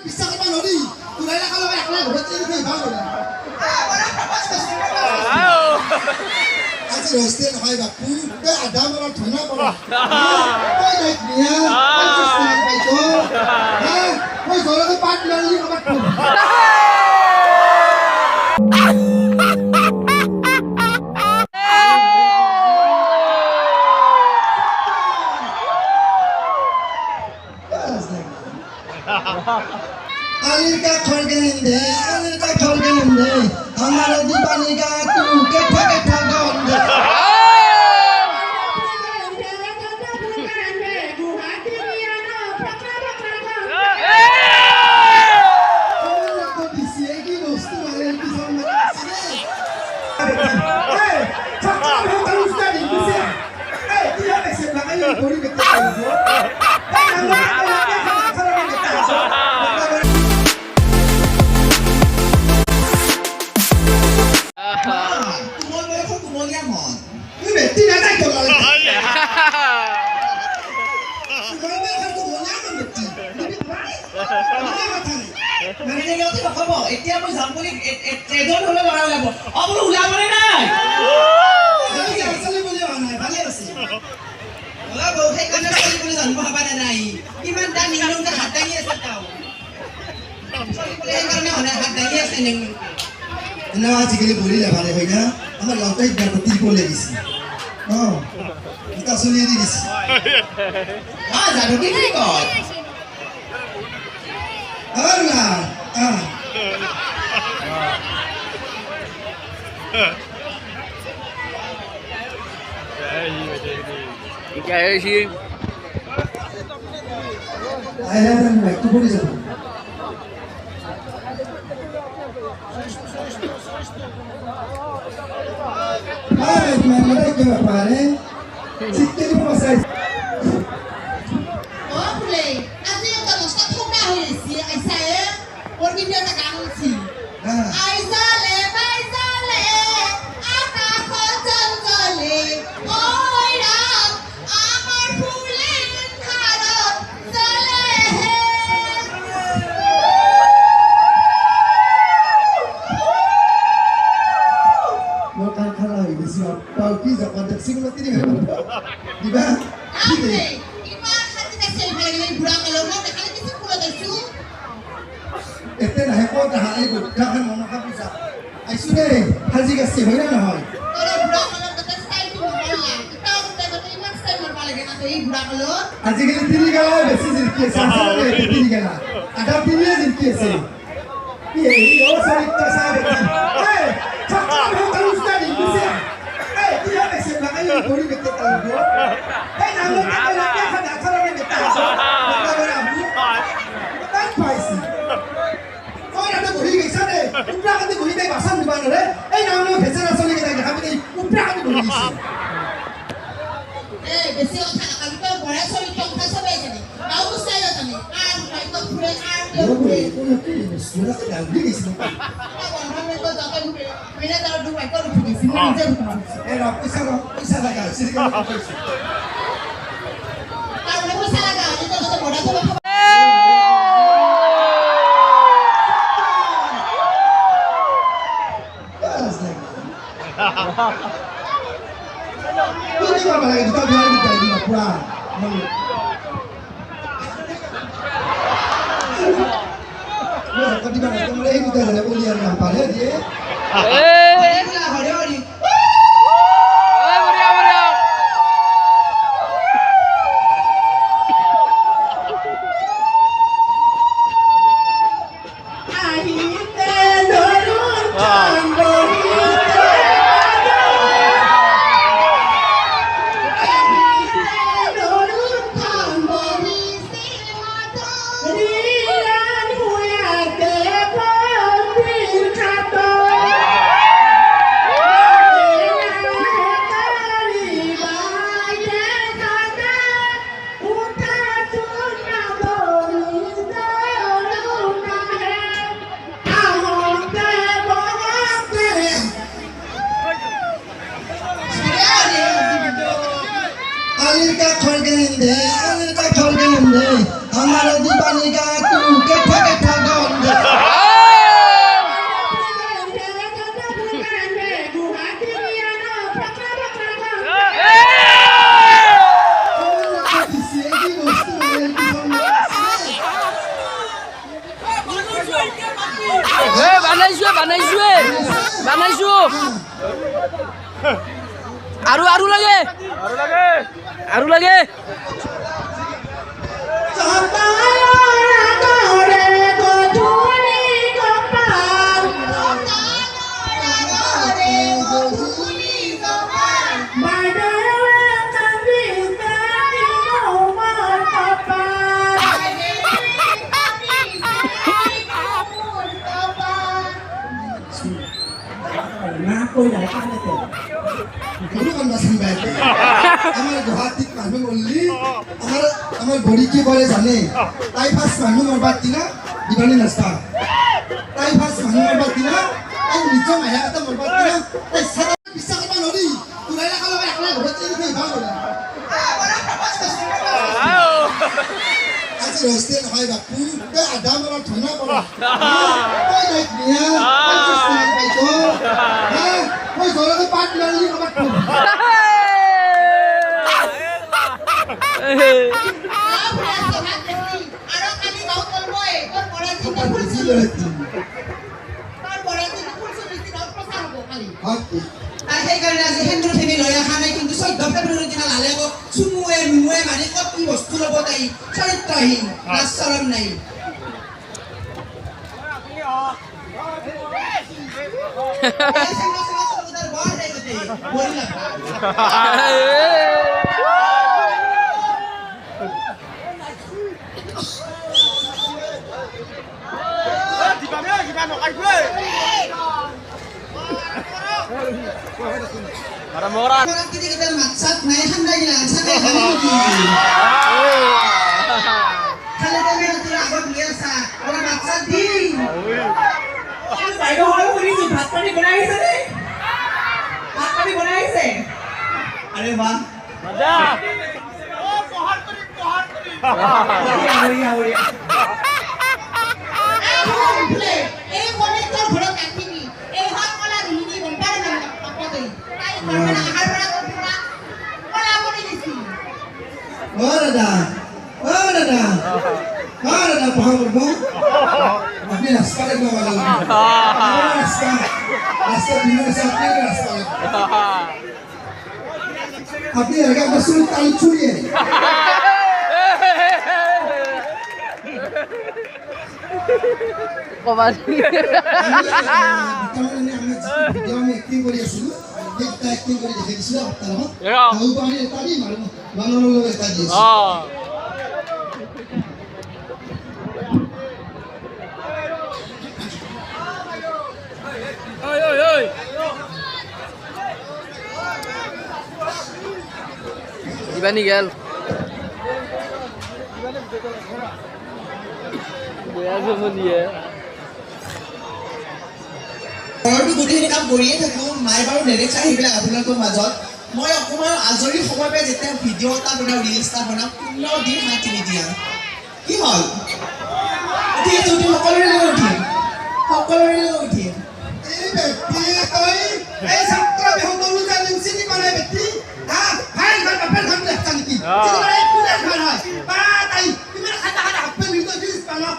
bisa ka ba nori? Tunay na ka lang ako lang. Ba't hindi kayo bago na? Wala ka pa sa Aja hostel na kayo ba? Puro ada mo lang tuna mo lang. Ay, naik niya. Ay, gusto niya ba ito? Ha? Ay, solo ka pa at lali ka ba ito? Anil का खोल के निंदे हमारे दीवानी का तू कैठा कैठा गंदे এতিয়া মই যাম বুলি এজন হলে লৰা ওলাব অবলো ওলাবনে নাই আসলে বলি নাই ভালে আছে ওলাব সেই কাৰণে চলি বুলি জানিব হবা নাই কিমান টা নিলংটা হাত দাঙি আছে তাও চলি বুলি সেই কাৰণে হনে হাত দাঙি আছে নে না আজিকালি বলি লাভারে হয় না আমার লটাই গণপতি বলে দিছি এটা শুনিয়ে দি দিছি জানো কি কয় Allah Cái gì? Ai ra đang mày tu boli যাব Ai mana ke pare Sikit ni pasal Oh boleh nanti yang kalau tak pernah hari si saya orang dia tak kangen si Aizale ana khojal gale oi ram amar phulen harat jale Mo kan khala hi disi tau ki ja kontak sing mati ni di ba Ate iman hati nak sel balik budak kalau nak kali kita pulang tu ete na he ko ta ha ai ko ta kan mo ka bisa ai su ne haji ga se hoina na hoy kalau budak kalau kata style tu malah kita kata iman style normal lagi nanti budak kalau আজিকালি তিনি গেলা বেশি জিরকি আছে আসলে তিনি গেলা আদা তিনি জিরকি আছে এই ও সরিতা সাহেব এই ছাত্র হোক উস্তাদি দিছে এই তুই আর এসে লাগাই করি বেতে তালবো এই নাম লাগে খানা খানা বেতে বাবা আমি তাই পাইছি ওই রাতে বহি গেছে রে উপরা কাতে বহি দেই বাসন দিবা রে এই নাম ভেসরা চলি গেছে খাবি উপরা কাতে বহি গেছে বেশি কথা না কালি তো বড় ছবি তো কথা সবাই জানে নাও বুঝতে জানে আর ভাই তো ঘুরে আর কেউ ঘুরে সুরা কে ডাউলি গেছে আমি তো যখন মেনে তার দু ভাই করে উঠে গেছি নিজে এই পয়সা লাগা সিরিকে পয়সা আর ওটা পয়সা লাগা আমি তো বড় তো Ini apa lagi kita biar kita di Papua. Wah, kau di mana? Kamu lagi kita ada ulian apa lagi? Anil का खोल के निंदे हमारे दीवानी का तू कैठा कैठा বানাইছো আৰু লাগে আমাৰ গুৱাহাটীত মানুহ মৰলি আমাৰ ভৰি কি কৰে জানে তাই ফাৰ্ষ্ট মানুহ মৰবাৰ দিনা দিৱালী নাস্তা তাই ফাৰ্ষ্ট মানুহ মৰবাৰ দিনা তাই নিজৰ মায়া এটা মৰবাৰ দিনা তাই সাদা বিশ্বাস কৰিব নৰি তুৰাই লাগাল একলা ঘৰত চিনি পাই ভাল কৰে আজি ৰস্তে নহয় বাপু তে আধা মৰা ধনা কৰা ঐ লাইক নিয়া মই ঘৰতে পাট লালি কবাত সেইকাৰণে আজি সেন্দুৰ ফেমি লৈ অহা নাই কিন্তু 14 ফেব্ৰুৱাৰীৰ দিনা লালে আকৌ চুমুৱে মুমুৱে মাৰি ক'ত কি বস্তু ল'ব তাই চৰিত্ৰহীন লাজ চৰম নাই মাছাত নাই ঠাণ্ডা গিলা আনসানে খালি তুমি তোৰ আগত লৈ আছা ওরা মাছাত দি বাইদেউ হয় শুনিছো ভাত পানী বনাই আহিছে নে ভাত পানী বনাই আহিছে আরে বাহ মজা ও পহাড় করি এই বলে তোর ঘর কাটিবি এই হাত কলা দিনি বন্টার না পাপতে তাই করবে না আহার বড়া করবে না কলা বলি দিছি ও দাদা পহাড় করব আপনি রাস্তা দেখবো রাস্তা বিভিন্ন রাস্তা আপনি এলাকা বসুন তাল ছুড়িয়ে আমি এক্টিং কৰি আছিলো এটা এক্টিং কৰি দেখি দিছিলো মানুহৰ এটা দিছে Ibani gel. Beyaz mı diye? ঘৰটো গোটেইখিনি কাম কৰিয়ে থাকোঁ মায়ে বাৰু নেদেখা সেইবিলাক আপোনালোকৰ মাজত মই অকণমান আজৰি সময় পাই যেতিয়া ভিডিঅ' এটা বনাওঁ ৰিলছ এটা বনাওঁ 15 দিন হাত নিদিয়া কি হ'ল উঠি আছোঁ উঠি সকলোৰে লগত উঠিম এই ব্যক্তি তই এই ছাত্ৰ বিহতৰো জানিম চিনি পালে ব্যক্তি ভাই ঘৰ বাপেৰ ঘৰ দেখা নেকি চিনি কোনে ঘৰ হয় বা তাই তুমি খাতা হাপে নিতো দিছ পালো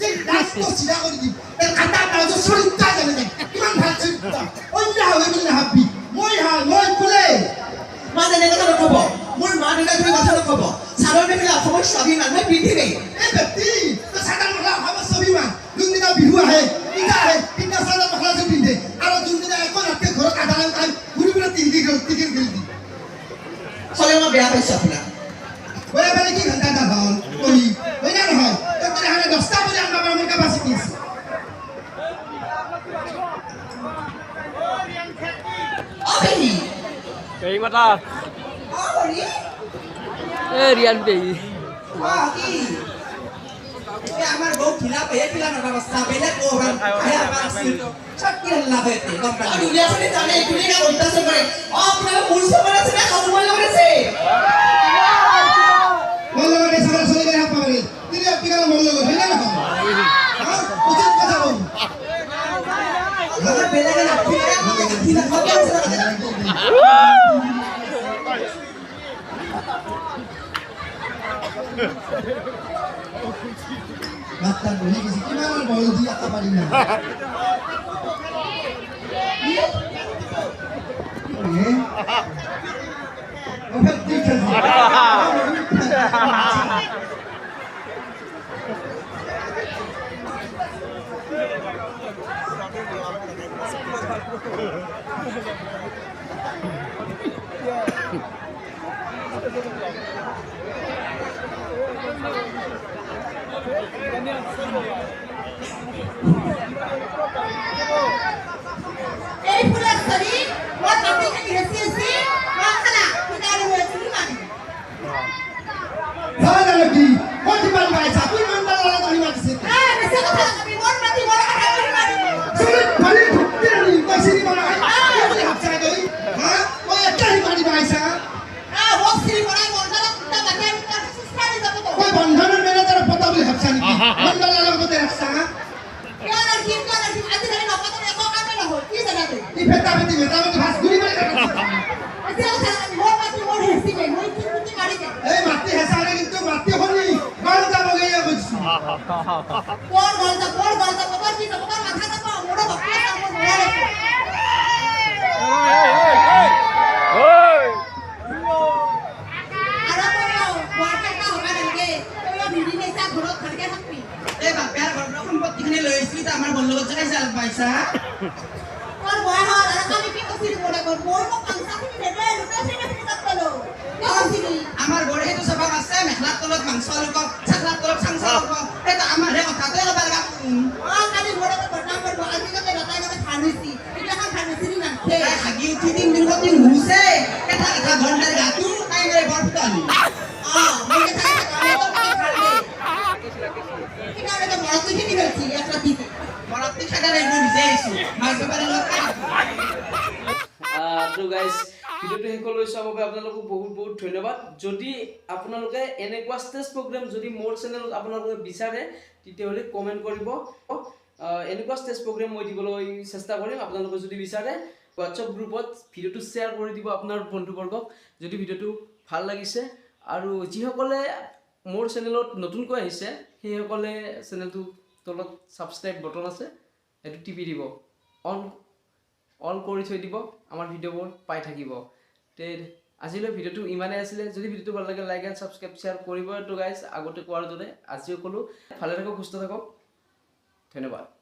এই লাষ্ট চিৰা কৰি দিম এই খাতা পাঁচ চৰিত্ৰা জানে কিমান ভাল চৰিত্ৰা অন্য হয় বুলি নাভাবি মই কোলে মা যেনে কথা নক'ব মোৰ মা দেউতাক তুমি কথা নক'ব চাদৰ মেখেলা অসমৰ স্বাভিমান মই পিন্ধিমেই এই ব্যক্তি তই চাদৰ মেখেলা অসমৰ স্বাভিমান যোনদিনা বিহু আহে তিনিটা চাদৰ মেখেলা যে পিন্ধে আৰু যোনদিনা এখন হাতে ঘৰত আধা টাইম ঘূৰি ফুৰে টিকি গেলি হ'লে মই বেয়া পাইছোঁ আপোনাক বেয়া পালে কি ঘণ্টা এটা হ'ল তই হয় না নহয় তই তেনেহ'লে 10টা বজাত আমাৰ মোৰ কেপাচিটি আছে পেহী Kayak mata. Hari Rian Pei. কি আমাৰ বৌ খিলা পেহে খিলা নৱস্থা বেলেগ ওভাৰ আহে পাছি চাকি হল্লা হয়তে গম পালি দুনিয়া চলি জানে দুনিয়া অত্যাচাৰ কৰে আপোনাৰ মূল সমান আছে না খাব মন লাগিছে মন লগাতে সারা চলে গেলে হাত পাবে তিনি আপনি কেন মন লগা হয় না না উচিত কথা বল আমার বেলাগে না খিলা খাবে আছে মাত্রা বলে গেছি কিমান বল দিয়া পারি না এই ফুলের ছবি মই কাটি কাটি হেসি হেসি মই খালা কিতারে হয়েছে কি মানে ভালো লাগি কোটি মান বাইসা তুই মন্ডল লাগা ধরি মারছিস বেশি কথা কবি মন প্রতি বড় কথা কই মানে শুনে খালি ঢুকতে নি কইছিলি বড় বলে হাফসা কই হ্যাঁ ওই একটাই মারি বাইসা বক্সিরি বড়াই মন্ডল কুত্তা বাজার কুত্তা সুস্থানি যাব তো ওই বন্ধনের ম্যানেজার পতা বলে হাফসা নি মন্ডল লাগা পতে রাস্তা কেন আর কি আজি ধরে নপত এক কামে না হল কি জানা তুই ই ফেতা ফেতি ভাস গুলি মারি কাটছিস বেশি কথা মোর প্রতি মোর হেসি গে মই কি মারি দে এই মাটি হেসারে কিন্তু মাটি হলি গল যাব গইয়া কইছি কোন গলতা কত কি কত মাথা না পাও মোর বাপা তার মোর মোর আরে তো ওয়াটাটা হবে নাকি তুই ভিডি নেছা ঘরত খালকে থাকবি এই বাপের ঘর সম্পত্তিখিনি লৈ আহিছিলি তা আমাৰ বন্ধু লগত যাই চাল পাইছা তোর বয় হল আর আমি কি কইছিলি বড় কর মোর তো পাংসা কি দেবে লুটা ফেলে ফেলে কাটলো কইছিলি আমাৰ ঘৰে সেইটো স্বভাৱ আছে মেখেলাৰ তলত মাংস লুক চাকলাৰ তলত চাংসা লুক সেইটো আমাৰহে কথাটোৱে ল'ব লগা কালি বড় তো বদনাম করব আজি কতে লতাই কতে খানিছি এটা খান খানিছি না তাই হাগি উঠি দিন প্ৰতি নুছে এটা ঘণ্টাৰ গাটো তাই মেৰে ঘৰ ফুটালি মই কথা কামে তো খালে কিনাৰে তো বড় তুই কি বলছি একটা দিতে বৰাতি খাই মই নিজে আহিছোঁ মাছ বেপাৰী লগত তো গাইজ ভিডিঅ'টো শেষলৈ চোৱাৰ বাবে আপোনালোকক বহুত বহুত ধন্যবাদ যদি আপোনালোকে এনেকুৱা ষ্টেজ প্ৰগ্ৰেম যদি মোৰ চেনেলত আপোনালোকে বিচাৰে তেতিয়াহ'লে কমেণ্ট কৰিব এনেকুৱা ষ্টেজ প্ৰগ্ৰেম মই দিবলৈ চেষ্টা কৰিম আপোনালোকে যদি বিচাৰে হোৱাটছআপ গ্ৰুপত ভিডিঅ'টো শ্বেয়াৰ কৰি দিব আপোনাৰ বন্ধুবৰ্গক যদি ভিডিঅ'টো ভাল লাগিছে আৰু যিসকলে মোৰ চেনেলত নতুনকৈ আহিছে সেইসকলে চেনেলটো তলত ছাবস্ক্ৰাইব বটন আছে সেইটো টিপি দিব অন কৰি থৈ দিব আমাৰ ভিডিঅ'বোৰ পাই থাকিব তে আজিলৈ ভিডিঅ'টো ইমানেই আছিলে যদি ভিডিঅ'টো ভাল লাগে লাইক এণ্ড ছাবস্ক্ৰাইব শ্বেয়াৰ কৰিব তো গাইজ আগতে কোৱাৰ দৰে আজিও ক'লোঁ ভালে থাকক সুস্থ থাকক ধন্যবাদ